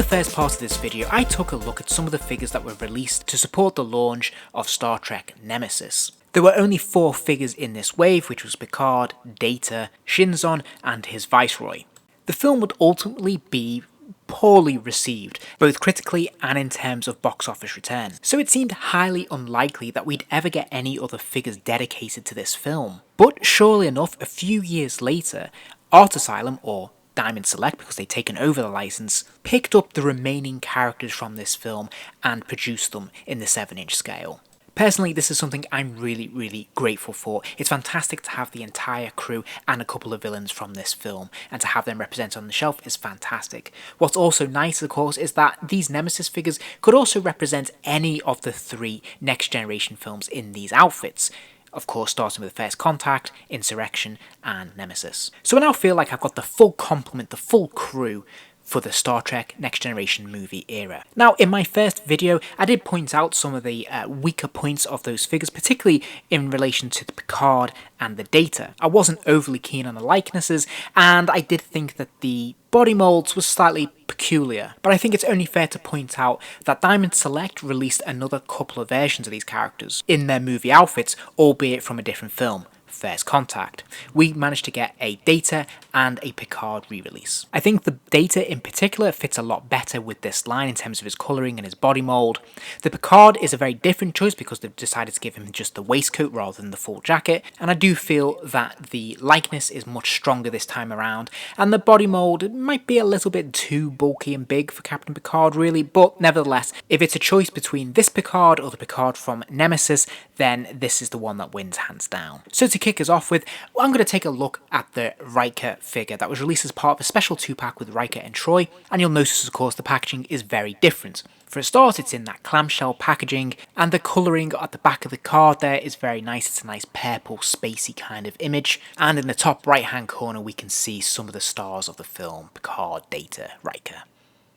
the first part of this video, I took a look at some of the figures that were released to support the launch of Star Trek Nemesis. There were only 4 figures in this wave, which was Picard, Data, Shinzon, and his Viceroy. The film would ultimately be poorly received, both critically and in terms of box office return, so it seemed highly unlikely that we'd ever get any other figures dedicated to this film. But surely enough, a few years later, Asylum, or Diamond Select, because they'd taken over the license, picked up the remaining characters from this film and produced them in the 7-inch scale. Personally, this is something I'm really grateful for. It's fantastic to have the entire crew and a couple of villains from this film, and to have them represented on the shelf is fantastic. What's also nice, of course, is that these Nemesis figures could also represent any of the 3 Next Generation films in these outfits. Of course, starting with First Contact, Insurrection, and Nemesis. So I now feel like I've got the full complement, the full crew for the Star Trek Next Generation movie era. Now, in my first video, I did point out some of the weaker points of those figures, particularly in relation to the Picard and the Data. I wasn't overly keen on the likenesses, and I did think that the body molds were slightly peculiar, but I think it's only fair to point out that Diamond Select released another couple of versions of these characters in their movie outfits, albeit from a different film, First Contact. We managed to get a Data and a Picard re-release. I think the Data in particular fits a lot better with this line in terms of his colouring and his body mould. The Picard is a very different choice because they've decided to give him just the waistcoat rather than the full jacket, and I do feel that the likeness is much stronger this time around, and the body mould might be a little bit too bulky and big for Captain Picard really, but nevertheless, if it's a choice between this Picard or the Picard from Nemesis, then this is the one that wins hands down. So to kick us off with, I'm going to take a look at the Riker figure that was released as part of a special 2-pack with Riker and Troy, and you'll notice of course the packaging is very different. For a start, it's in that clamshell packaging, and the colouring at the back of the card there is very nice. It's a nice purple spacey kind of image, and in the top right hand corner we can see some of the stars of the film: Picard, Data, Riker.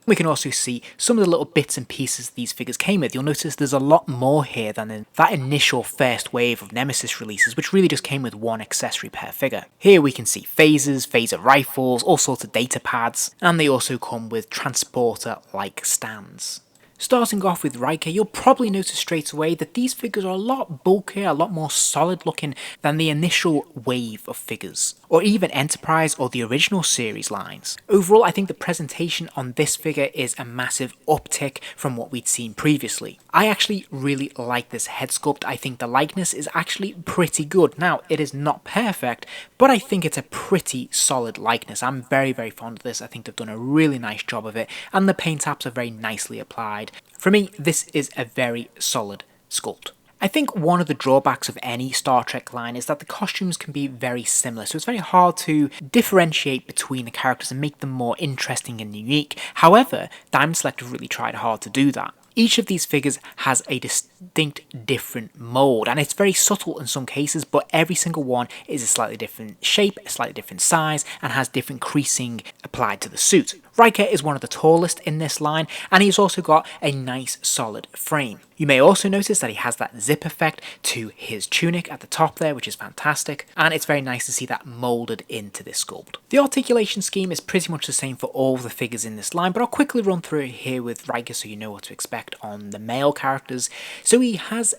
We can also see some of the little bits and pieces these figures came with. You'll notice there's a lot more here than in that initial first wave of Nemesis releases, which really just came with 1 accessory per figure. Here we can see phasers, phaser rifles, all sorts of data pads, and they also come with transporter-like stands. Starting off with Riker, you'll probably notice straight away that these figures are a lot bulkier, a lot more solid looking than the initial wave of figures, or even Enterprise or the original series lines. Overall, I think the presentation on this figure is a massive uptick from what we'd seen previously. I actually really like this head sculpt. I think the likeness is actually pretty good. Now, it is not perfect, but I think it's a pretty solid likeness. I'm very fond of this. I think they've done a really nice job of it, and the paint apps are very nicely applied. For me, this is a very solid sculpt. I think one of the drawbacks of any Star Trek line is that the costumes can be very similar, so it's very hard to differentiate between the characters and make them more interesting and unique. However, Diamond Select have really tried hard to do that. Each of these figures has a distinct different mould, and it's very subtle in some cases, but every single one is a slightly different shape, a slightly different size, and has different creasing applied to the suit. Riker is one of the tallest in this line, and he's also got a nice solid frame. You may also notice that he has that zip effect to his tunic at the top there, which is fantastic, and it's very nice to see that moulded into this sculpt. The articulation scheme is pretty much the same for all the figures in this line, but I'll quickly run through it here with Riker so you know what to expect on the male characters. So he has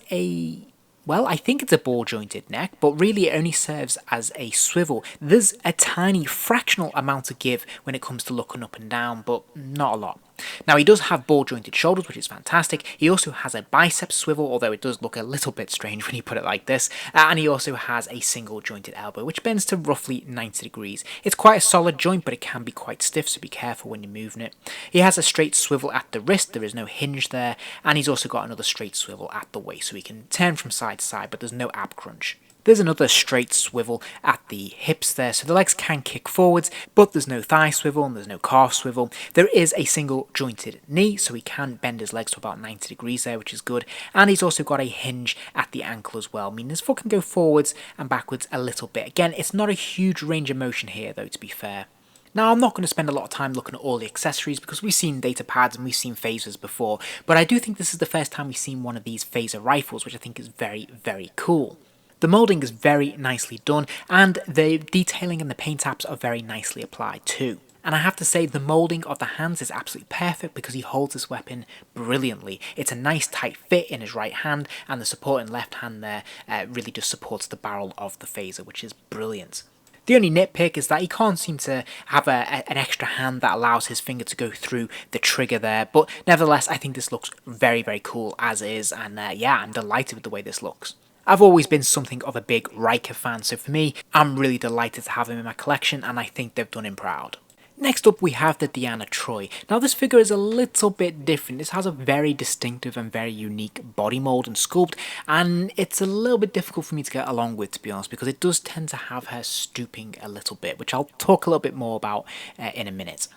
well, I think it's a ball-jointed neck, but really it only serves as a swivel. There's a tiny fractional amount of give when it comes to looking up and down, but not a lot. Now, he does have ball-jointed shoulders, which is fantastic. He also has a bicep swivel, although it does look a little bit strange when you put it like this. And he also has a single-jointed elbow, which bends to roughly 90 degrees. It's quite a solid joint, but it can be quite stiff, so be careful when you're moving it. He has a straight swivel at the wrist. There is no hinge there. And he's also got another straight swivel at the waist, so he can turn from side to side, but there's no ab crunch. There's another straight swivel at the hips there, so the legs can kick forwards, but there's no thigh swivel and there's no calf swivel. There is a single jointed knee, so he can bend his legs to about 90 degrees there, which is good. And he's also got a hinge at the ankle as well, meaning his foot can go forwards and backwards a little bit. Again, it's not a huge range of motion here though, to be fair. Now, I'm not going to spend a lot of time looking at all the accessories because we've seen data pads and we've seen phasers before, but I do think this is the first time we've seen one of these phaser rifles, which I think is very cool. The moulding is very nicely done, and the detailing and the paint apps are very nicely applied too. And I have to say, the moulding of the hands is absolutely perfect because he holds this weapon brilliantly. It's a nice tight fit in his right hand, and the supporting left hand there really just supports the barrel of the phaser, which is brilliant. The only nitpick is that he can't seem to have an extra hand that allows his finger to go through the trigger there, but nevertheless I think this looks very, very cool as is, and yeah, I'm delighted with the way this looks. I've always been something of a big Riker fan, so for me, I'm really delighted to have him in my collection, and I think they've done him proud. Next up we have the Deena Troi. Now this figure is a little bit different. This has a very distinctive and very unique body mould and sculpt, and it's a little bit difficult for me to get along with, to be honest, because it does tend to have her stooping a little bit, which I'll talk a little bit more about in a minute.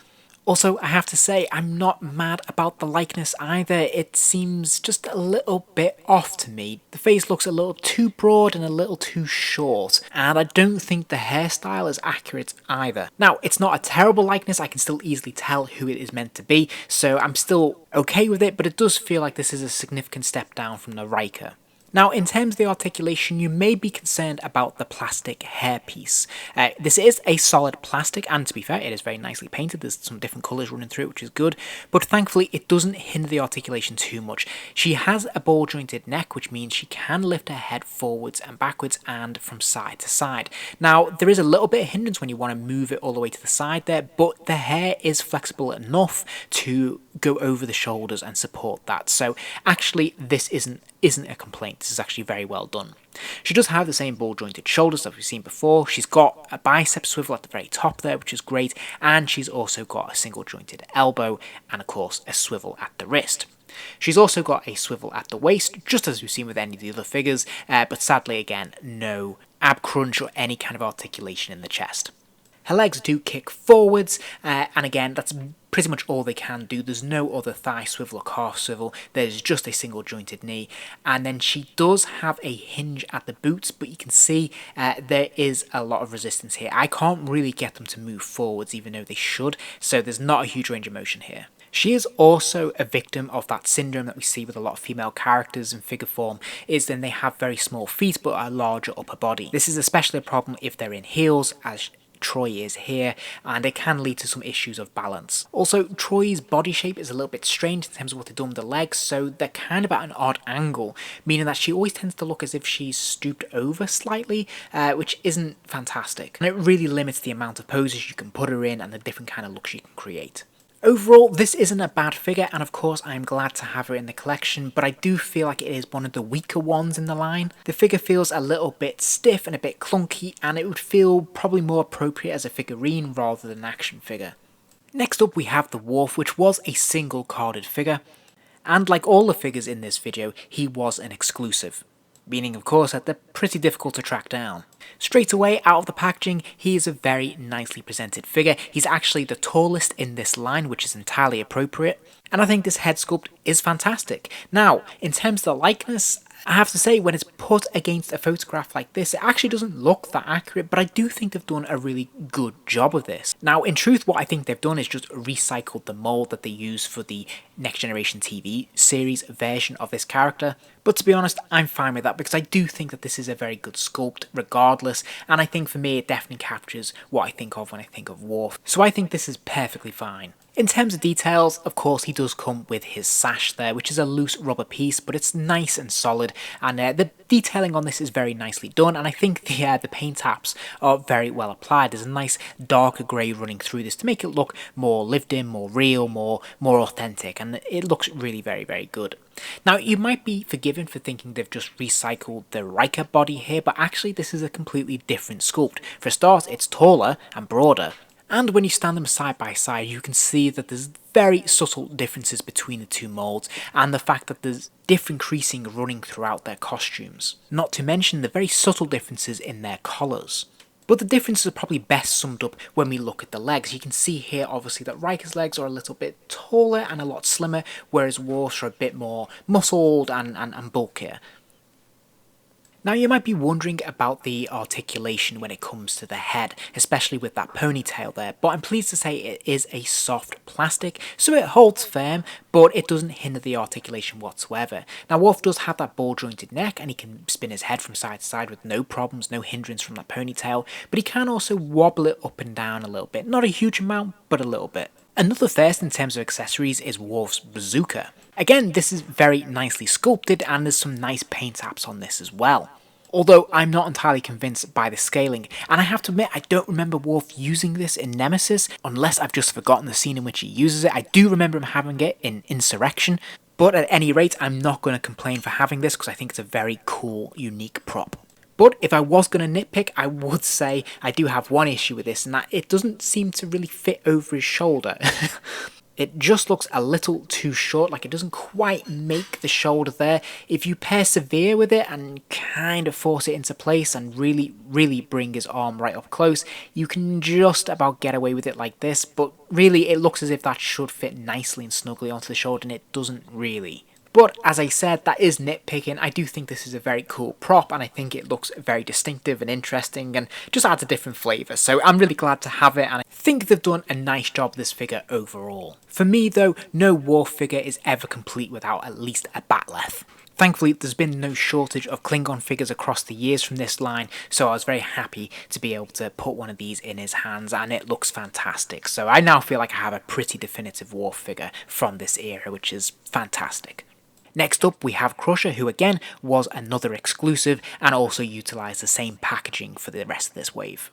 Also, I have to say, I'm not mad about the likeness either. It seems just a little bit off to me. The face looks a little too broad and a little too short, and I don't think the hairstyle is accurate either. Now, it's not a terrible likeness, I can still easily tell who it is meant to be, so I'm still okay with it, but it does feel like this is a significant step down from the Riker. Now, in terms of the articulation, you may be concerned about the plastic hairpiece. This is a solid plastic, and to be fair, it is very nicely painted. There's some different colours running through it, which is good, but thankfully it doesn't hinder the articulation too much. She has a ball-jointed neck, which means she can lift her head forwards and backwards and from side to side. Now, there is a little bit of hindrance when you want to move it all the way to the side there, but the hair is flexible enough to go over the shoulders and support that. So actually, this isn't a complaint. This is actually very well done. She does have the same ball jointed shoulders that we've seen before. She's got a bicep swivel at the very top there, which is great, and she's also got a single jointed elbow and of course a swivel at the wrist. She's also got a swivel at the waist, just as we've seen with any of the other figures, but sadly again, no ab crunch or any kind of articulation in the chest. Her legs do kick forwards, and again, that's pretty much all they can do. There's no other thigh swivel or calf swivel, there's just a single jointed knee, and then she does have a hinge at the boots, but you can see there is a lot of resistance here. I can't really get them to move forwards even though they should, so there's not a huge range of motion here. She is also a victim of that syndrome that we see with a lot of female characters in figure form, is then they have very small feet but a larger upper body. This is especially a problem if they're in heels, as Troi is here, and it can lead to some issues of balance. Also, Troi's body shape is a little bit strange in terms of what they've done with the legs, so they're kind of at an odd angle, meaning that she always tends to look as if she's stooped over slightly, which isn't fantastic. And it really limits the amount of poses you can put her in and the different kind of looks you can create. Overall, this isn't a bad figure, and of course I'm glad to have her in the collection, but I do feel like it is one of the weaker ones in the line. The figure feels a little bit stiff and a bit clunky, and it would feel probably more appropriate as a figurine rather than an action figure. Next up we have the Wharf, which was a single carded figure, and like all the figures in this video, he was an exclusive. Meaning of course that they're pretty difficult to track down. Straight away out of the packaging, he is a very nicely presented figure. He's actually the tallest in this line, which is entirely appropriate, and I think this head sculpt is fantastic. Now, in terms of the likeness, I have to say, when it's put against a photograph like this, it actually doesn't look that accurate, but I do think they've done a really good job of this. Now, in truth, what I think they've done is just recycled the mold that they used for the Next Generation TV series version of this character. But to be honest, I'm fine with that because I do think that this is a very good sculpt regardless, and I think for me it definitely captures what I think of when I think of Wharf. So I think this is perfectly fine. In terms of details, of course he does come with his sash there, which is a loose rubber piece, but it's nice and solid, and the detailing on this is very nicely done, and I think the paint apps are very well applied. There's a nice darker grey running through this to make it look more lived in, more real, more authentic, and it looks really very, very good. Now, you might be forgiven for thinking they've just recycled the Riker body here, but actually this is a completely different sculpt. For a start, it's taller and broader, and when you stand them side by side, you can see that there's very subtle differences between the two moulds, and the fact that there's different creasing running throughout their costumes. Not to mention the very subtle differences in their collars. But the differences are probably best summed up when we look at the legs. You can see here obviously that Riker's legs are a little bit taller and a lot slimmer, whereas Worf's are a bit more muscled and bulkier. Now you might be wondering about the articulation when it comes to the head, especially with that ponytail there, but I'm pleased to say it is a soft plastic, so it holds firm, but it doesn't hinder the articulation whatsoever. Now Wharf does have that ball jointed neck and he can spin his head from side to side with no problems, no hindrance from that ponytail, but he can also wobble it up and down a little bit, not a huge amount, but a little bit. Another first in terms of accessories is Wharf's bazooka. Again, this is very nicely sculpted and there's some nice paint apps on this as well. Although I'm not entirely convinced by the scaling, and I have to admit I don't remember Wharf using this in Nemesis, unless I've just forgotten the scene in which he uses it. I do remember him having it in Insurrection, but at any rate I'm not going to complain for having this because I think it's a very cool, unique prop. But if I was going to nitpick, I would say I do have one issue with this, and that it doesn't seem to really fit over his shoulder. It just looks a little too short, like it doesn't quite make the shoulder there. If you persevere with it and kind of force it into place and really bring his arm right up close, you can just about get away with it like this, but really it looks as if that should fit nicely and snugly onto the shoulder, and it doesn't really. But as I said, that is nitpicking. I do think this is a very cool prop and I think it looks very distinctive and interesting and just adds a different flavour. So I'm really glad to have it and I think they've done a nice job with this figure overall. For me though, no Wharf figure is ever complete without at least a bat'leth. Thankfully, there's been no shortage of Klingon figures across the years from this line, so I was very happy to be able to put one of these in his hands, and it looks fantastic. So I now feel like I have a pretty definitive Wharf figure from this era, which is fantastic. Next up we have Crusher, who again was another exclusive and also utilised the same packaging for the rest of this wave.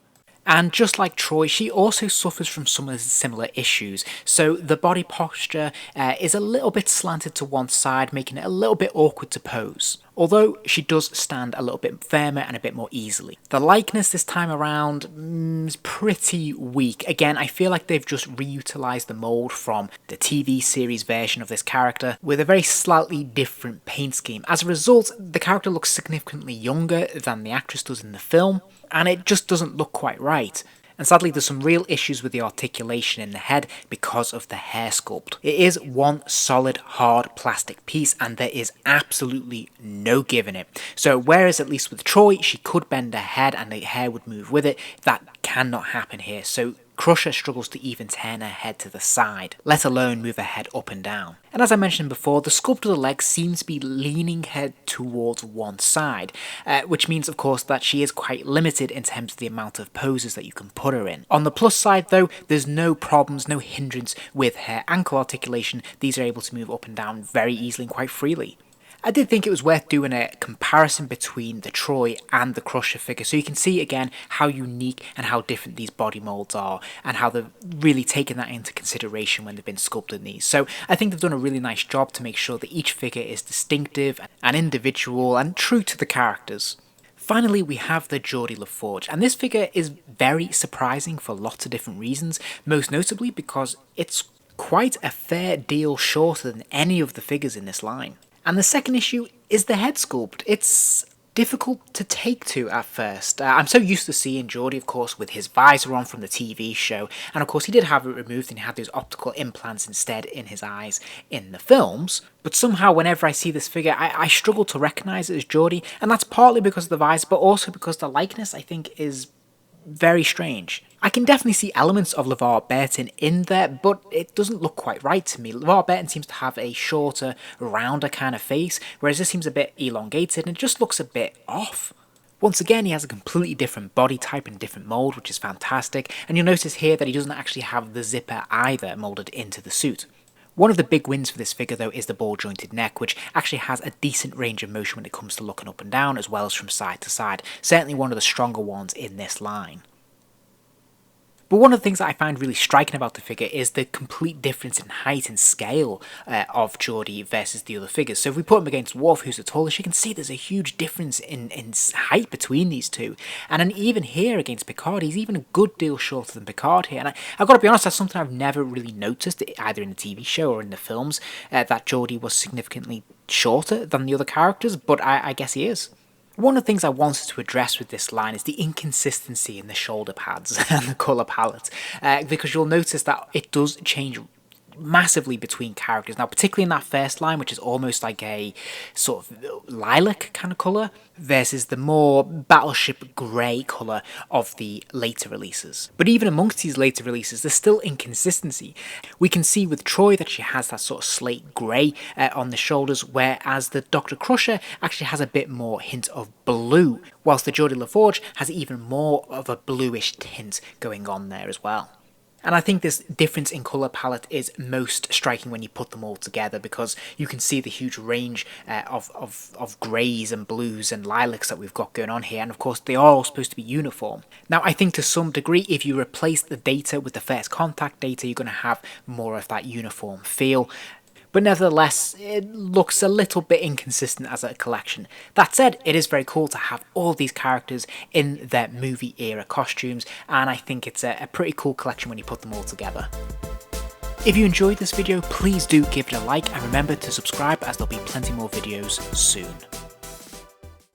And just like Troy, she also suffers from some of the similar issues, so the body posture is a little bit slanted to one side, making it a little bit awkward to pose. Although she does stand a little bit firmer and a bit more easily. The likeness this time around is pretty weak. Again, I feel like they've just reutilised the mould from the TV series version of this character with a very slightly different paint scheme. As a result, the character looks significantly younger than the actress does in the film, and it just doesn't look quite right. And sadly there's some real issues with the articulation in the head because of the hair sculpt. It is one solid hard plastic piece and there is absolutely no giving it. So whereas at least with Troy she could bend her head and the hair would move with it, that cannot happen here. So Crusher struggles to even turn her head to the side, let alone move her head up and down. And as I mentioned before, the sculpt of the leg seems to be leaning her towards one side, which means of course that she is quite limited in terms of the amount of poses that you can put her in. On the plus side though, there's no problems, no hindrance with her ankle articulation. These are able to move up and down very easily and quite freely. I did think it was worth doing a comparison between the Troy and the Crusher figure so you can see again how unique and how different these body moulds are and how they've really taken that into consideration when they've been sculpting these. So I think they've done a really nice job to make sure that each figure is distinctive and individual and true to the characters. Finally, we have the Geordi LaForge, and this figure is very surprising for lots of different reasons, most notably because it's quite a fair deal shorter than any of the figures in this line. And the second issue is the head sculpt. It's difficult to take to at first. I'm so used to seeing Geordi, of course, with his visor on from the TV show, and of course he did have it removed and he had those optical implants instead in his eyes in the films, but somehow whenever I see this figure I struggle to recognise it as Geordi, and that's partly because of the visor, but also because the likeness I think is very strange. I can definitely see elements of LeVar Burton in there, but it doesn't look quite right to me. LeVar Burton seems to have a shorter, rounder kind of face, whereas this seems a bit elongated and it just looks a bit off. Once again, he has a completely different body type and different mould, which is fantastic, and you'll notice here that he doesn't actually have the zipper either moulded into the suit. One of the big wins for this figure though is the ball jointed neck, which actually has a decent range of motion when it comes to looking up and down as well as from side to side, certainly one of the stronger ones in this line. But one of the things that I find really striking about the figure is the complete difference in height and scale of Geordi versus the other figures. So if we put him against Wharf, who's the tallest, you can see there's a huge difference in height between these two. And then even here against Picard, he's even a good deal shorter than Picard here. And I've got to be honest, that's something I've never really noticed, either in the TV show or in the films, that Geordi was significantly shorter than the other characters, but I guess he is. One of the things I wanted to address with this line is the inconsistency in the shoulder pads and the colour palette, because you'll notice that it does change massively between characters. Now, particularly in that first line, which is almost like a sort of lilac kind of colour, versus the more battleship grey colour of the later releases. But even amongst these later releases, there's still inconsistency. We can see with Troy that she has that sort of slate grey on the shoulders, whereas the Dr. Crusher actually has a bit more hint of blue, whilst the Geordi LaForge has even more of a bluish tint going on there as well. And I think this difference in colour palette is most striking when you put them all together, because you can see the huge range of greys and blues and lilacs that we've got going on here, and of course they are all supposed to be uniform. Now I think to some degree, if you replace the data with the first contact data, you're going to have more of that uniform feel. But nevertheless, it looks a little bit inconsistent as a collection. That said, it is very cool to have all these characters in their movie era costumes, and I think it's a pretty cool collection when you put them all together. If you enjoyed this video, please do give it a like, and remember to subscribe, as there'll be plenty more videos soon.